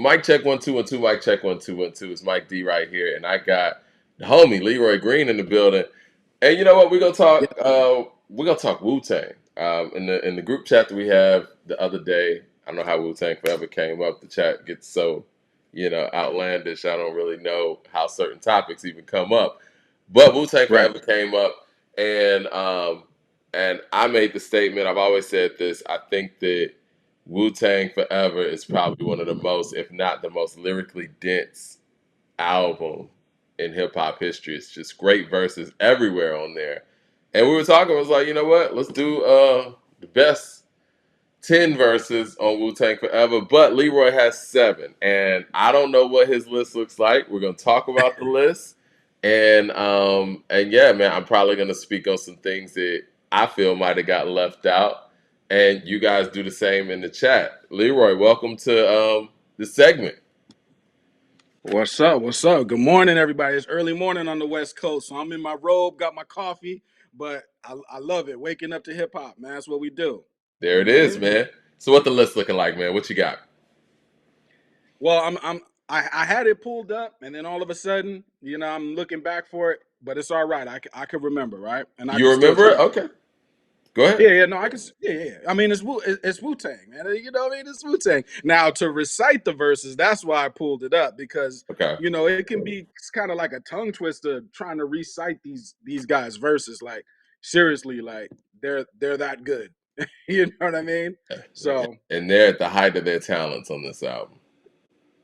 Mic check 1 2 1 2. Mic check 1 2 1 2. It's Mike D right here, and I got the homie Leroy Green in the building. And you know what? We're gonna Yeah. talk. We're gonna talk Wu-Tang. In the group chat that we have the other day, I don't know how Wu-Tang Forever came up. The chat gets so outlandish. I don't really know how certain topics even come up, but Wu-Tang Right. Forever came up, and I made the statement. I've always said this. I think that Wu-Tang Forever is probably one of the most, if not the most lyrically dense album in hip hop history. It's just great verses everywhere on there. And we were talking, I was like, you know what? Let's do the best 10 verses on Wu-Tang Forever, but Leroy has 7. And I don't know what his list looks like. We're gonna talk about the list. And yeah, man, I'm probably gonna speak on some things that I feel might have got left out. And you guys do the same in the chat. Leroy, welcome to the segment. What's up? What's up? Good morning, everybody. It's early morning on the West Coast, so I'm in my robe, got my coffee, but I love it. Waking up to hip hop, man. That's what we do. There You it know what I is, mean? man. So what the list looking like, man? What you got? Well, I had it pulled up, and then all of a sudden, I'm looking back for it, but it's all right. I can remember, right? And I You can still remember tell it? you. Okay. Go ahead. Yeah, yeah, no, I can. Yeah, yeah. I mean, it's Wu Tang, man. You know what I mean? It's Wu Tang. Now to recite the verses, that's why I pulled it up because Okay. it can be kind of like a tongue twister trying to recite these guys' verses. Like seriously, like they're that good. You know what I mean? So And they're at the height of their talents on this album.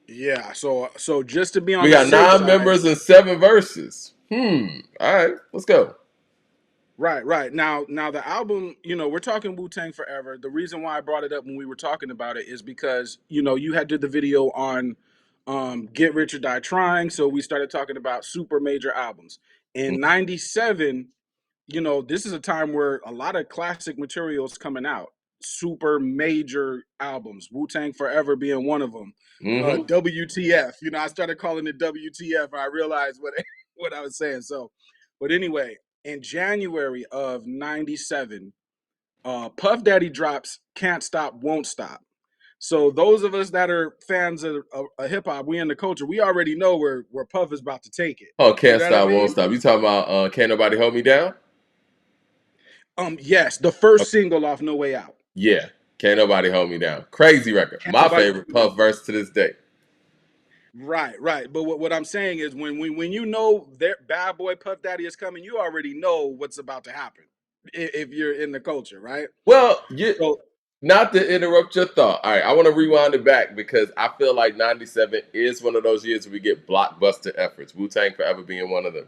yeah, so just to be on We the got safe 9 side. members and 7 verses. All right, let's go. Right, right. Now the album, we're talking Wu-Tang Forever. The reason why I brought it up when we were talking about it is because, you had did the video on Get Rich or Die Trying, so we started talking about super major albums. In 97, this is a time where a lot of classic material is coming out. Super major albums, Wu-Tang Forever being one of them. Mm-hmm. WTF, I started calling it WTF and I realized what what I was saying. So, but anyway, in January of 97, Puff Daddy drops Can't Stop, Won't Stop. So those of us that are fans of hip hop, we in the culture, we already know where Puff is about to take it. Oh, You can't know what I stop, won't mean? stop. You talking about Can't Nobody Hold Me Down? Yes, the first single off No Way Out. Yeah, Can't Nobody Hold Me Down. Crazy record. Can't My nobody favorite Puff verse to this day. Right, right. But what I'm saying is when you know that Bad Boy Puff Daddy is coming, you already know what's about to happen if you're in the culture, right? Well, So not to interrupt your thought. All right, I want to rewind it back because I feel like 97 is one of those years where we get blockbuster efforts. Wu-Tang Forever being one of them.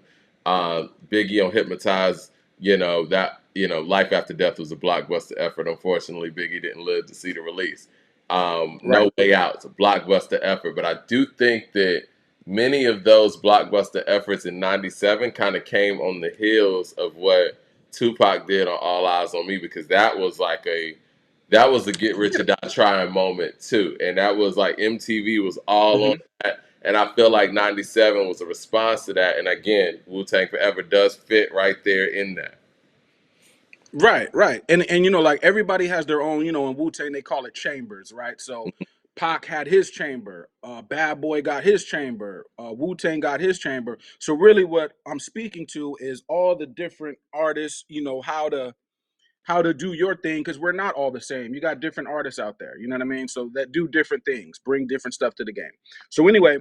Biggie on Hypnotize, Life After Death was a blockbuster effort. Unfortunately, Biggie didn't live to see the release. right. No Way Out, it's a blockbuster effort. But I do think that many of those blockbuster efforts in 97 kind of came on the heels of what Tupac did on All Eyes on Me because that was a get rich or die trying moment too. And that was like MTV was all on Mhm. that. And I feel like 97 was a response to that. And again, Wu Tang Forever does fit right there in that. Right, right. And like everybody has their own, in Wu-Tang they call it chambers, right? So Pac had his chamber, Bad Boy got his chamber, Wu-Tang got his chamber. So really what I'm speaking to is all the different artists, how to do your thing because we're not all the same. You got different artists out there, you know what I mean? So that do different things, bring different stuff to the game. So anyway,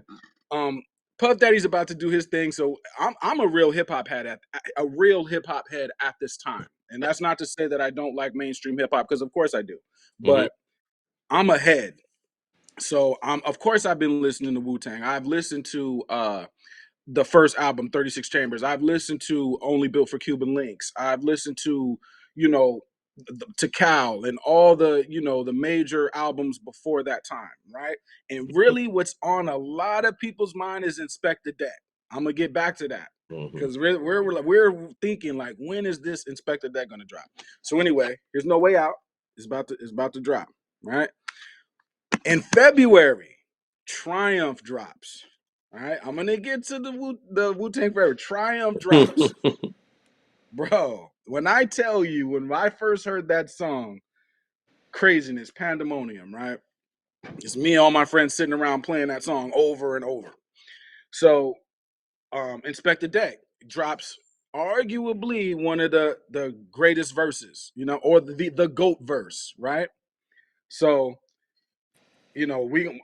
um, Puff Daddy's about to do his thing. So I'm a real hip hop head at a real hip hop head at this time, and that's not to say that I don't like mainstream hip hop because of course I do, Hmm. but I'm ahead. So of course I've been listening to Wu Tang. I've listened to the first album, 36 Chambers. I've listened to Only Built for Cuban Links. I've listened to, to Cal and all the major albums before that time, right? And really what's on a lot of people's mind is Inspector Deck. I'm gonna get back to that. Hmm. Because we're thinking like when is this Inspector Deck gonna drop? So anyway, here's No Way Out. It's about to drop, right? In February, Triumph drops. All right, I'm gonna get to the Wu Tang Forever. Triumph drops, bro. When I tell you, when I first heard that song, craziness, pandemonium, right? It's me and all my friends sitting around playing that song over and over. So Inspector Deck drops arguably one of the greatest verses, or the GOAT verse, right? So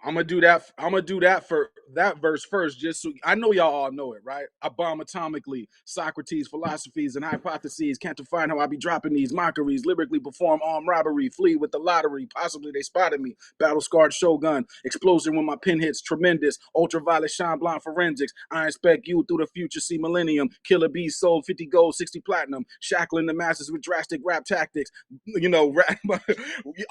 I'm gonna do that. I'm gonna do that for that verse first, just so I know y'all all know it, right? I bomb atomically, Socrates, philosophies, and hypotheses. Can't define how I be dropping these mockeries. Lyrically perform armed robbery, flee with the lottery. Possibly they spotted me. Battle scarred shogun, explosion when my pen hits. Tremendous, ultraviolet shine blind forensics. I inspect you through the future, see millennium. Killer bees sold 50 gold, 60 platinum. Shackling the masses with drastic rap tactics. Rap,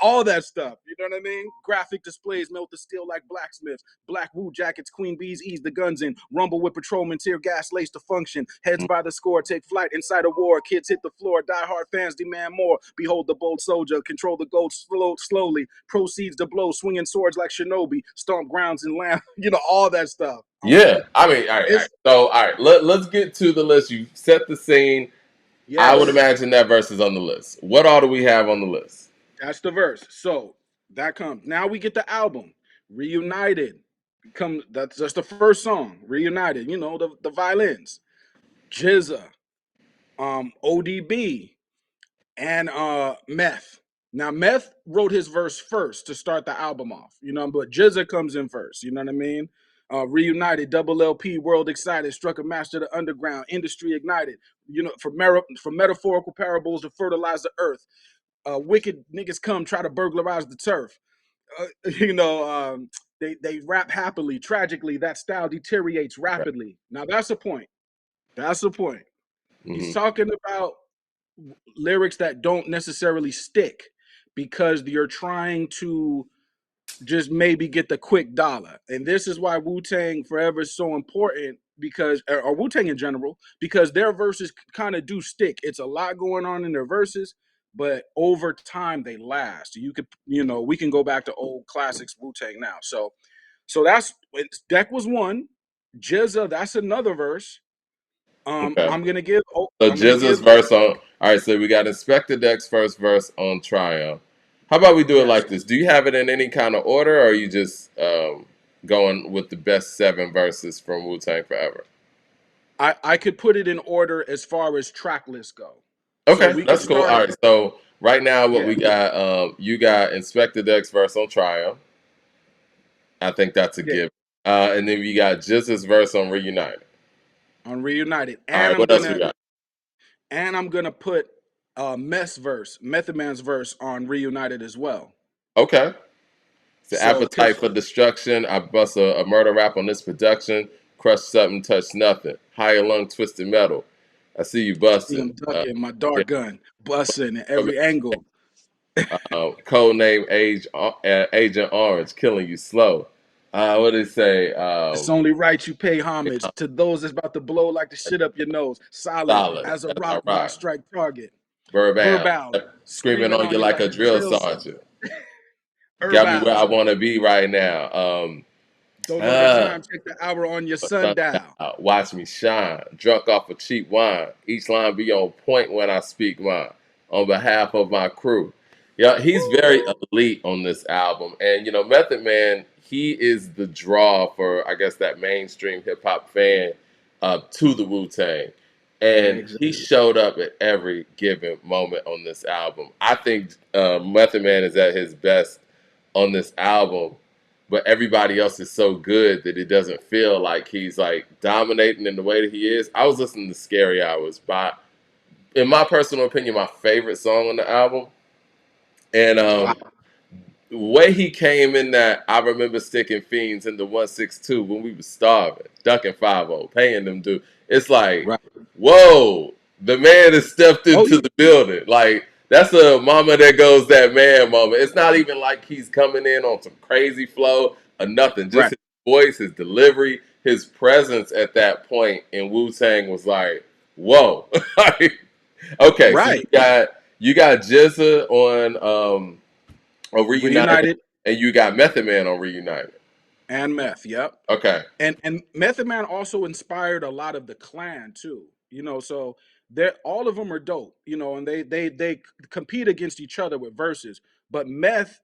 all that stuff. You know what I mean? Graphic displays melt the steel like blacksmiths. Black Wu jackets, queen bees ease the guns in. Rumble with patrolmen, tear gas lace to function. Heads by the score, take flight inside a war. Kids hit the floor, die-hard fans demand more. Behold the bold soldier, control the gold slowly. Proceeds to blow, swinging swords like shinobi. Stomp grounds and lamb. All that stuff. Yeah, I mean, all right, all right. It's So, all right, let's get to the list. You set the scene. I would yes, imagine that verse is on the list. What all do we have on the list? that's the verse. So that comes. Now we get the album. Reunited. That's just the first song. Reunited. The violins. Jizza. ODB. And Meth. Now Meth wrote his verse first to start the album off. But Jizza comes in first. You know what I mean? Reunited, double LP, world excited, struck a master of the underground, industry ignited. From metaphorical parables to fertilize the earth. Wicked niggas come try to burglarize the turf. Uh, you know, um, they rap happily. Tragically, that style deteriorates Right. rapidly. Now that's the point. That's the point. He's Hmm. talking about lyrics that don't necessarily stick because you're trying to just maybe get the quick dollar. And this is why Wu-Tang Forever is so important because, or Wu-Tang in general, because their verses kind of do stick. It's a lot going on in their verses, but over time they last. We can go back to old classics Wu-Tang now. So Deck was one. Jizza, that's another verse. Okay. I'm gonna give. Oh, So I'm gonna Jizza's give. verse on. All right. So we got Inspector Deck's first verse on Triumph. How about we do it Yes, like this? Do you have it in any kind of order, or are you just going with the best seven verses from Wu Tang Forever? I could put it in order as far as track lists go. So Okay, we could that's cool. All start. right. So right now, what Yeah, we got, you got Inspector Deck's verse on Triumph. I think that's a yeah, given. And then we got Jizza's verse on Reunited. on Reunited, All and right. I'm What else we gonna got? put Method Man's verse on Reunited as well. Okay. It's the So appetite because for destruction. I bust a murder rap on this production. Crush something, touch nothing. Higher lung, twisted metal. I see you see busting. him ducking my dart gun, busting at Yeah. every angle. Code name Agent Orange, killing you slow. What did it say? It's only right you pay homage to those that's about to blow like the shit up your nose. Solid Solid. as a That's all rock by right. strike target. Verbal. Verbal, Screaming screaming on on you you like like a a drill drill. sergeant. Got me where I Herbal. want to be right now. Don't know the Uh, time. Check the hour on your sundown. sundial. Watch me shine. Drunk off of cheap wine. Each line be on point when I speak mine. On behalf of my crew. Yeah, he's very Woo! elite on this album. And Method Man, he is the draw for I guess that mainstream hip hop fan to the Wu Tang. And he Exactly. showed up at every given moment on this album. I think Method Man is at his best on this album, but everybody else is so good that it doesn't feel like he's like dominating in the way that he is. I was listening to Scary Hours by, in my personal opinion, my favorite song on the album. And Wow. the way he came in that, I remember sticking fiends in the 162 when we was starving, ducking 50, paying them due. It's like, Right. whoa, the man has stepped Oh into yeah. the building. Like, that's a mama that goes that man moment. It's not even like he's coming in on some crazy flow or nothing. Just Right. his voice, his delivery, his presence at that point in Wu Tang was like, whoa. Okay, so Right. you got Jizza on Reunited, Reunited and you got Method Man on Reunited. and Meth. Yep. Okay. And Method Man also inspired a lot of the clan too. So they're all of them are dope. And they compete against each other with verses. But Meth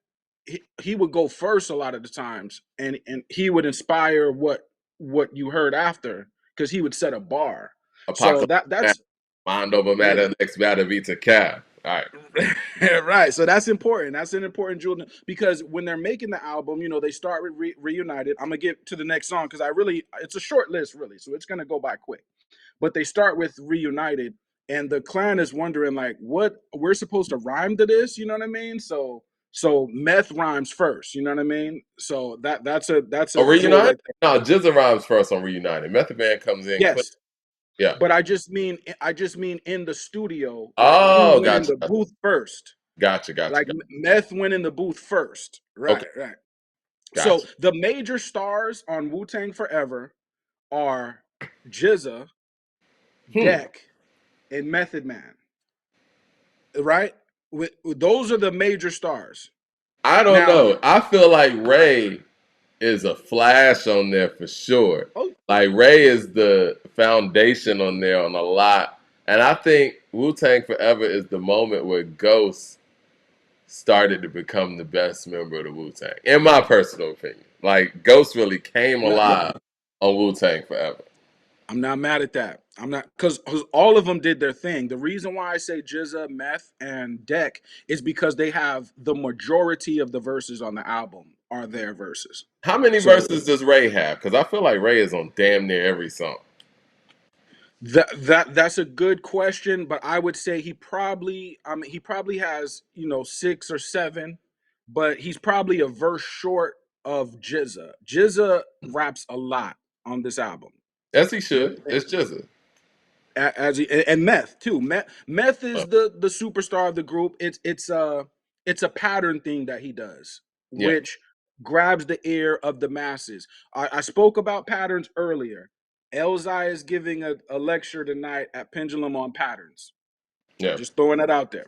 he would go first a lot of the times, and he would inspire what you heard after because he would set a bar. So Apocalypse Now, that's mind over yeah. matter, next matter beats a cow. All right. Right. So that's important. That's an important jewel because when they're making the album, they start with Reunited. I'm gonna get to the next song because it's a short list really, so it's gonna go by quick. But they start with Reunited, and the clan is wondering like, what we're supposed to rhyme to this. You know what I mean? So meth rhymes first. You know what I mean? So that's a Oh, jewel Reunited? right there. No, Jizza rhymes first on Reunited. Method Man comes in clean. Yes, Yeah. but I just mean in the studio, like who Oh, went in gotcha. the booth first. Gotcha. Gotcha. Like Gotcha. Meth went in the booth first. Okay. Right, right. So Gotcha. the major stars on Wu-Tang Forever are Jizza, Hmm. Deck, and Method Man. Right? Those are the major stars. I don't Now, know. I feel like Ray is a flash on there for sure. oh, Like Ray is the foundation on there on a lot. And I think Wu Tang Forever is the moment where Ghost started to become the best member of the Wu Tang, in my personal opinion. Like Ghost really came I'm not alive on Wu Tang Forever. I'm not mad at that. I'm not because all of them did their thing. The reason why I say Jizza, Meth, and Deck is because they have the majority of the verses on the album are their verses. How many So verses does Ray have? Because I feel like Ray is on damn near every song. that's a good question, but I would say he probably has 6 or 7, but he's probably a verse short of Jizza. Jizza raps a lot on this album. As he should. It's just a As he, and Meth too. Meth uh, is the superstar of the group. It's a pattern thing that he does, yeah, which grabs the ear of the masses. I spoke about patterns earlier. Elzai is giving a lecture tonight at Pendulum on patterns. yeah. Just throwing that out there.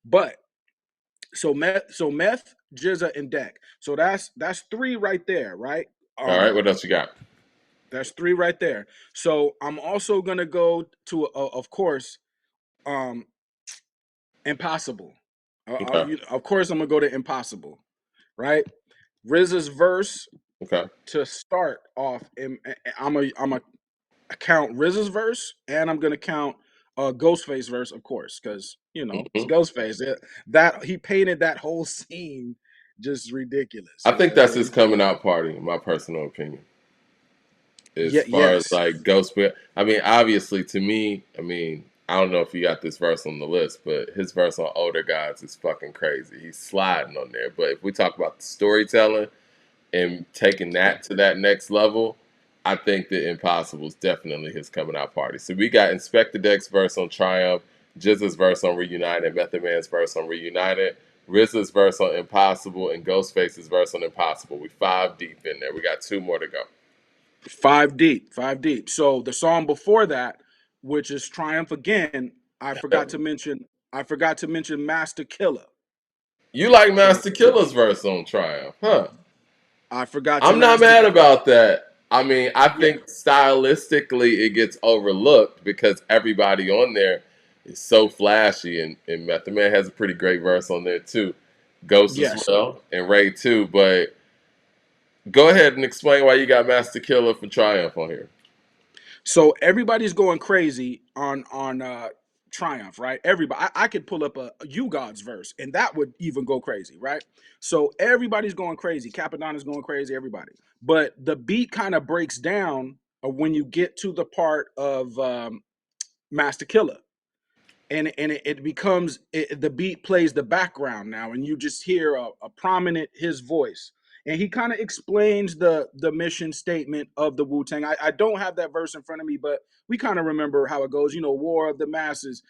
But so Meth, Jizza, and Deck. So that's three right there, right? All right, Um, what else you got? that's three right there. So I'm also gonna go to, of course, um, Impossible. Okay, Of course, I'm gonna go to Impossible, right? RZA's verse okay. to start off. I'm a count RZA's verse, and I'm gonna count Ghostface verse, of course, because it's Hmm. Ghostface. That he painted that whole scene just ridiculous. I think that's his coming out party, in my personal opinion. As Yeah, far as yes, like Ghost, I mean, obviously to me, I mean, I don't know if you got this verse on the list, but his verse on Older Gods is fucking crazy. He's sliding on there. But if we talk about the storytelling and taking that to that next level, I think that Impossible is definitely his coming out party. So we got Inspector Deck's verse on Triumph, Jizza's verse on Reunited, Method Man's verse on Reunited, RZA's verse on Impossible, and Ghostface's verse on Impossible. We 5 deep in there. We got 2 more to go. 5 deep, 5 deep. So the song before that, which is Triumph again, I forgot to mention. I forgot to mention Master Killer. You like So Master Killer's verse on Triumph, huh? I forgot to I'm not Master. mad about that. I mean, I Yeah. think stylistically it gets overlooked because everybody on there is so flashy, and Method Man has a pretty great verse on there too. Ghost as Yes. well, and Ray too. But go ahead and explain why you got Master Killer for Triumph on here. So everybody's going crazy on Triumph, right? Everybody, I could pull up a You God's verse, and that would even go crazy, right? So everybody's going crazy. Capadonna's going crazy. Everybody, but the beat kind of breaks down when you get to the part of Master Killer. And it becomes the beat plays the background now, and you just hear a prominent his voice, and he kind of explains the mission statement of the Wu-Tang. I don't have that verse in front of me, but we kind of remember how it goes. War of the masses,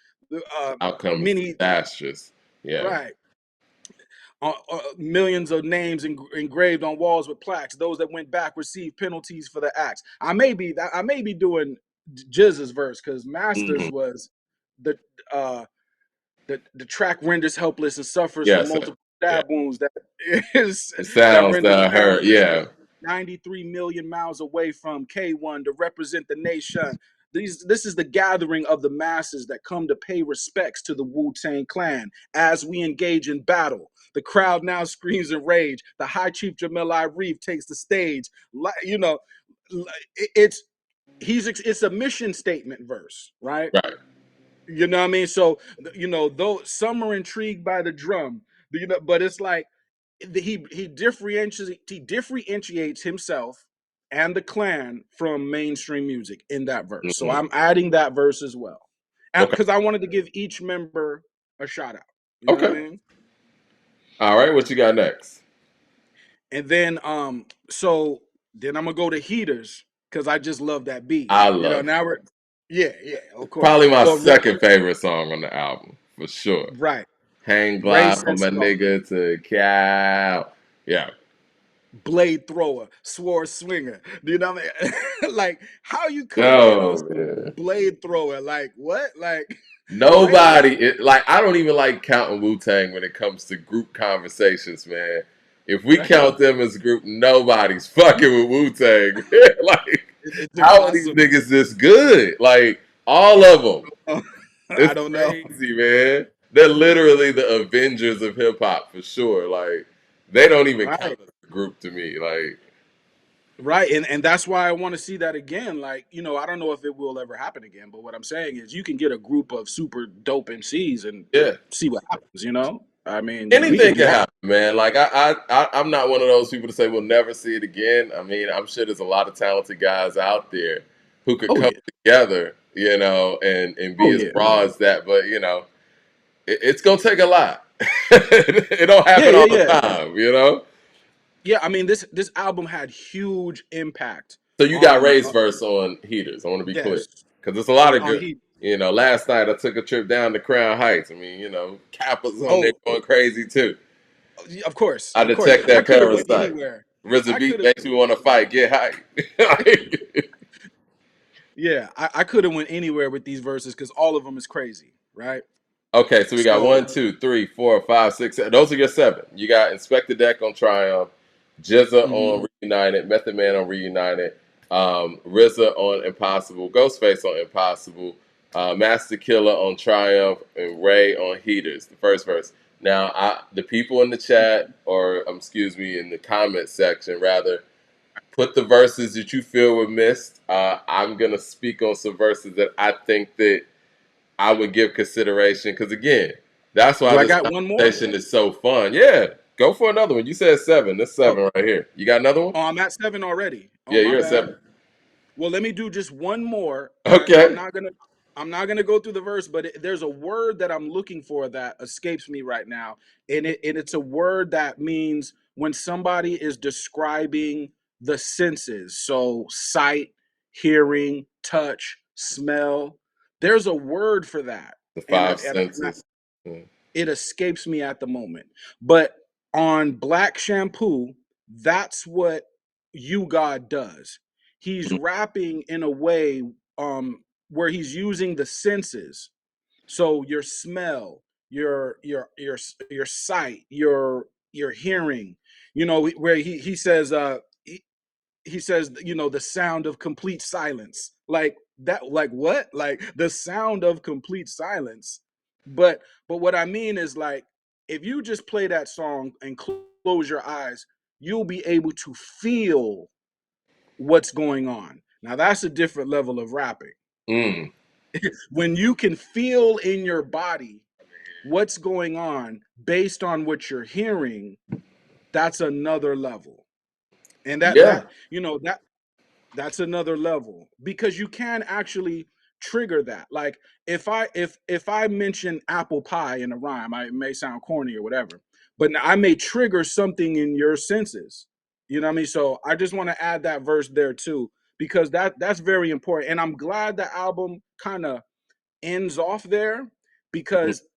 Outcome is many disastrous. Yeah. right. Millions of names engraved on walls with plaques. Those that went back received penalties for the acts. I may be doing Jizz's verse because Hmm. Masters was the uh, the track renders helpless and suffers from Yes. multiple Yeah. stab wounds is It that sounds renders hurt. powerless. Yeah. 93 million miles away from K1 to represent the nation. This is the gathering of the masses that come to pay respects to the Wu-Tang clan as we engage in battle. The crowd now screams in rage. The High Chief Jamel Reef takes the stage. You know, it's it's a mission statement verse, right? Right. You know what I mean? So though some are intrigued by the drum, but it's like he differentiates himself and the clan from mainstream music in that verse. So Hmm. I'm adding that verse as well, Okay. because I wanted to give each member a shout out. You know what I Okay. mean? All right. What you got next? And then so then I'm gonna go to Heaters because I just love that beat. I You know, love now we're yeah, of course. probably my Well, second favorite song on the album for sure. right. Hang Ray glide from says a so. nigga to cow. Yeah. Blade thrower, sword swinger. Do you know what I mean? Like, how you come in on Oh some man. blade thrower? Like what? Like Ray? Nobody like I don't even like counting Wu-Tang when it comes to group conversations, man. If we Right? count them as a group, nobody's fucking with Wu-Tang. Like, It's how are these impossible. niggas this good? Like, all of them. I It's don't know. crazy, man. They're literally the Avengers of hip hop for sure. Like, they don't even count Right. as a group to me. Like, Right. And that's why I want to see that again. Like, I don't know if it will ever happen again, but what I'm saying is you can get a group of super dope MCs and yeah. see what happens. I mean, we could Anything be can happy. happen, man. Like I'm not one of those people to say we'll never see it again. I mean, I'm sure there's a lot of talented guys out there who could Oh come yeah. together, and be Oh as yeah. raw as that. But it's gonna take a lot. It don't Yeah, happen yeah, all the yeah. time. Yeah, I mean this album had huge impact So you got on Ray's verse on Heaters. I want to be clear yes, because there's a lot of on good. Heat. Last night I took a trip down to Crown Heights. I mean, Kappa's on there Oh, going crazy too. of course, I of course. detect I that could have went parasite. anywhere. RZA I beat could have, makes me want to fight. Get hype. yeah, I could have went anywhere with these verses because all of them is crazy, right? Okay, so we got So, 1, 2, 3, 4, 5, 6, 7. Those are your seven. You got Inspector Deck on Triumph, Jizza mhm, on Reunited, Method Man on Reunited, RZA on Impossible, Ghostface on Impossible, Master Killer on Triumph, and Ray on Heaters. The first verse. Now, the people in the chat, or excuse me, in the comment section rather, put the verses that you feel were missed. I'm gonna speak on some verses that I think that I would give consideration because again, that's why do I this got one more? conversation is so fun. Yeah, go for another one. You said seven. That's Oh, seven right here. You got another one? oh, I'm at seven already. Oh, Yeah, my you're at bad. seven. Well, let me do just one more, and Okay. I'm not gonna go through the verse, but there's a word that I'm looking for that escapes me right now, and it's a word that means when somebody is describing the senses, so sight, hearing, touch, smell. There's a word for that, The and five senses. Mm. it escapes me at the moment. But on Black Shampoo, that's what You God does. He's rapping in a way where he's using the senses. So your smell, your sight, your hearing, where he says he says the sound of complete silence, like that, like what, like the sound of complete silence. But what I mean is, like, if you just play that song and close your eyes, you'll be able to feel what's going on. Now that's a different level of rapping. Mm. When you can feel in your body what's going on based on what you're hearing, that's another level. And Yeah. that's another level, because you can actually trigger that. Like, if I mention apple pie in a rhyme, it may sound corny or whatever, but I may trigger something in your senses. You know what I mean? So I just want to add that verse there too, because that's very important, and I'm glad the album kind of ends off there, Mhm. because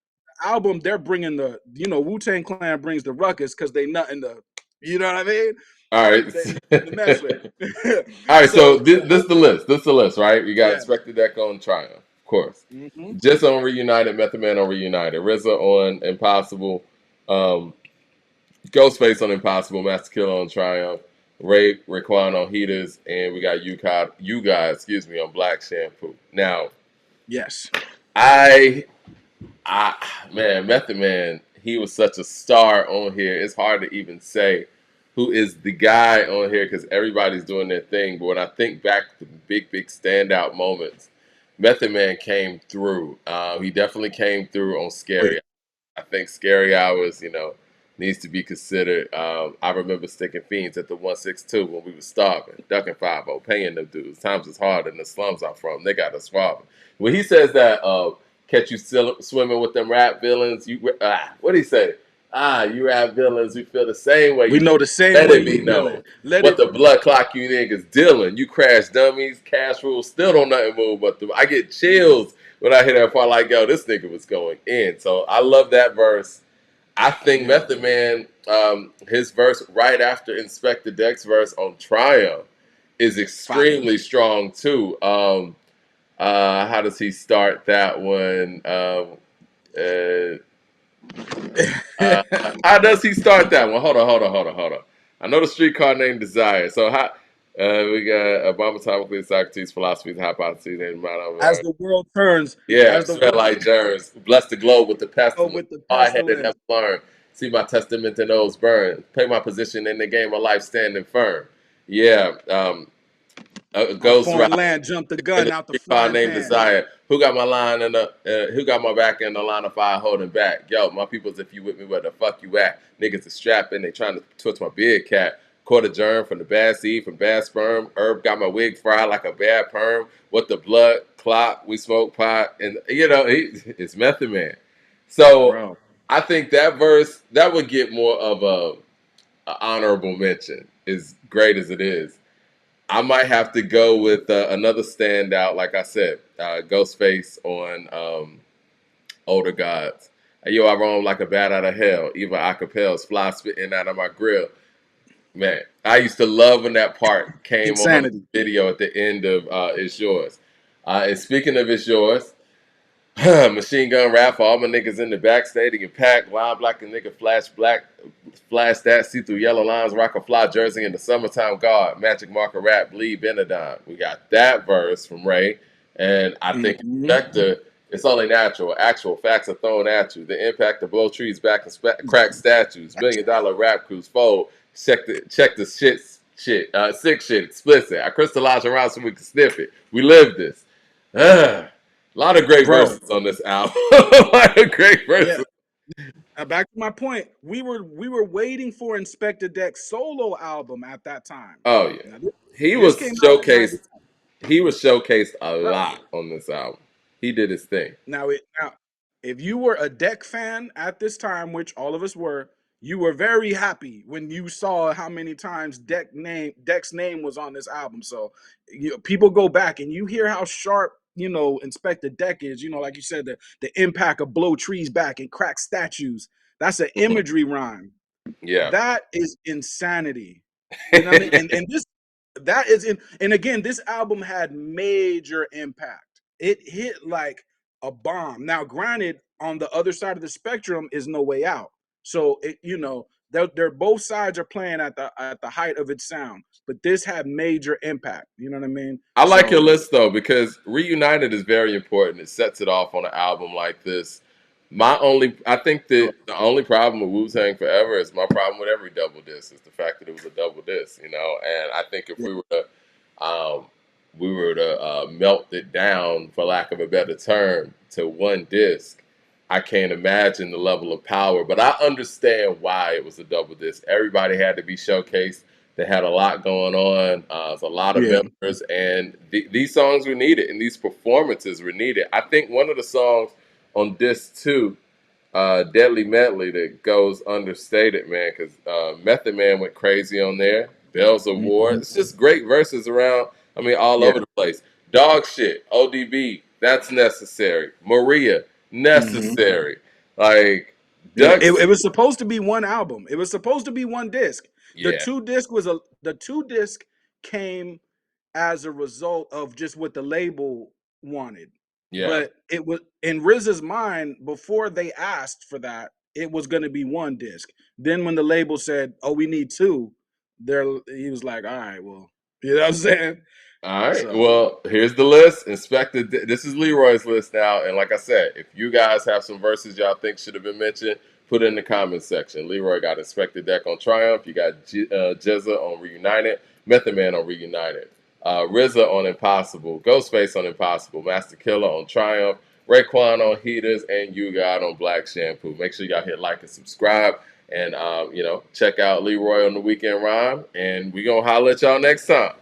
album, they're bringing the, Wu-Tang Clan brings the ruckus because they nothing to, you know what I mean, All right. they nothing to mess with. All right. So So this the list. This the list, right? You got yeah. Inspector Deck on Triumph, of course. Hmm. Just on Reunited, Method Man on Reunited, RZA on Impossible, um, Ghostface on Impossible, Master Killer on Triumph, Raekwon on Heaters, and we got you guys, excuse me, on Black Shampoo. Now, Yes. I, I, man, Method Man, he was such a star on here. It's hard to even say who is the guy on here because everybody's doing their thing. But when I think back to big standout moments, Method Man came through. He definitely came through on Oh, yeah. Scary. I think Scary Hours, needs to be considered. I remember sticking fiends at the 162 when we was starving, ducking 5-0, paying them dudes. Times is hard in the slums I'm from. They got us starving. When he says that, catch you swimming with them rap villains, what do he say? You rap villains, we feel the same way We you know feel. the same Let way it you be feeling. known. Let What it. the blood clock you niggas dealing. You crash dummies, cash rules, still don't nothing move but the. I get chills when I hear that part, like, yo, this nigga was going in. So I love that verse. I think Yeah. Method Man, his verse right after Inspector Deck's verse on Triumph is Fire. extremely strong too. How does he start that one? Uh, uh, how does he start that one? Hold on. I know the streetcar named Desire. So how we got Obama Topically Socrates, philosophies, hypotheses, and As the world turns, yeah, as the smell world like germs. Bless the globe with the oh, pestilence. with the Hard headed, pestilence, never learn. See my testament and those burn. Play my position in the game of life, standing firm. Yeah, a on ghost foreign ride land, jumped the in gun the out the streetcar frying named pan. Desire. Who got my line in the? Who got my back in the line of fire holding back? Yo, my peoples, if you with me, where the fuck you at? Niggas are strapping. They trying to twist my beard cat. Caught a germ from the bad seed, from bad sperm. Herb got my wig fried like a bad perm. What the blood clot? We smoke pot, and it's Method Man. So Bro, I think that verse that would get more of a honorable mention. As great as it is, I might have to go with another standout. Like I said, Ghostface on Older Gods. Yo, I roam like a bat out of hell. Even acapels fly spitting out of my grill. Man, I used to love when that part came on the insanity. video at the end of It's Yours. And speaking of It's Yours, machine gun rap for all my niggas in the back stadium pack. Line black and nigga flash black. Flash that, see through yellow lines, rock a fly jersey in the summertime guard. Magic marker rap, bleed Benadine. We got that verse from Ray. And I think Hmm. Inspector, it's only natural. Actual facts are thrown at you. The impact to blow trees back and crack statues. $1 million rap crews fold. Check the sick shit, explicit. I crystallize around so we can sniff it. We live this. A lot of great Bro, verses on this album. A lot of great yeah. verses. Back to my point, we were waiting for Inspector Deck's solo album at that time. Oh yeah, Now he this was came out in showcased. '99. He was showcased a Right. lot on this album. He did his thing. Now, if you were a Deck fan at this time, which all of us were, you were very happy when you saw how many times Deck's name was on this album. So people go back and you hear how sharp Inspector Deck is. Like you said, the impact of blow trees back and crack statues. That's an Mhm. imagery rhyme. Yeah. That is insanity. You know what I mean? And this that is in and again, this album had major impact. It hit like a bomb. Now, granted, on the other side of the spectrum is No Way Out. So they're both sides are playing at the height of its sound, but this had major impact. You know what I mean? I like your So list though because Reunited is very important. It sets it off on an album like this. I think that the only problem with Wu-Tang Forever is my problem with every double disc is the fact that it was a double disc, And I think if yeah, um, we were to melt it down, for lack of a better term, to one disc, I can't imagine the level of power. But I understand why it was a double disc. Everybody had to be showcased. They had a lot going on. It's a lot of yeah, members, and these songs were needed, and these performances were needed. I think one of the songs on disc two, Deadly Medley, that goes understated, man, because Method Man went crazy on there. Bells of War. mhm, It's just great verses around. I mean, all yeah, over the place. Dog shit, ODB, that's necessary. Maria, mhm. necessary. Like Yeah, it, Ducks, it was supposed to be one album. It was supposed to be one disc. yeah, The two disc came as a result of just what the label wanted. yeah. But it was in Riz's mind before they asked for that, it was going to be one disc. Then when the label said, "Oh, we need two," there he was like, "All right, well," you know what I'm saying? All right. So Well, here's the list. This is Leroy's list now. And like I said, if you guys have some verses y'all think should have been mentioned, put it in the comments section. Leroy got Inspector Deck on Triumph. You got Jezza on Reunited. Method Man on Reunited. RZA on Impossible. Ghostface on Impossible. Master Killer on Triumph. Raekwon on Heaters. And You God on Black Shampoo. Make sure y'all hit like and subscribe. And, check out Leroy on the Weekend Rhyme. And we going to holler at y'all next time.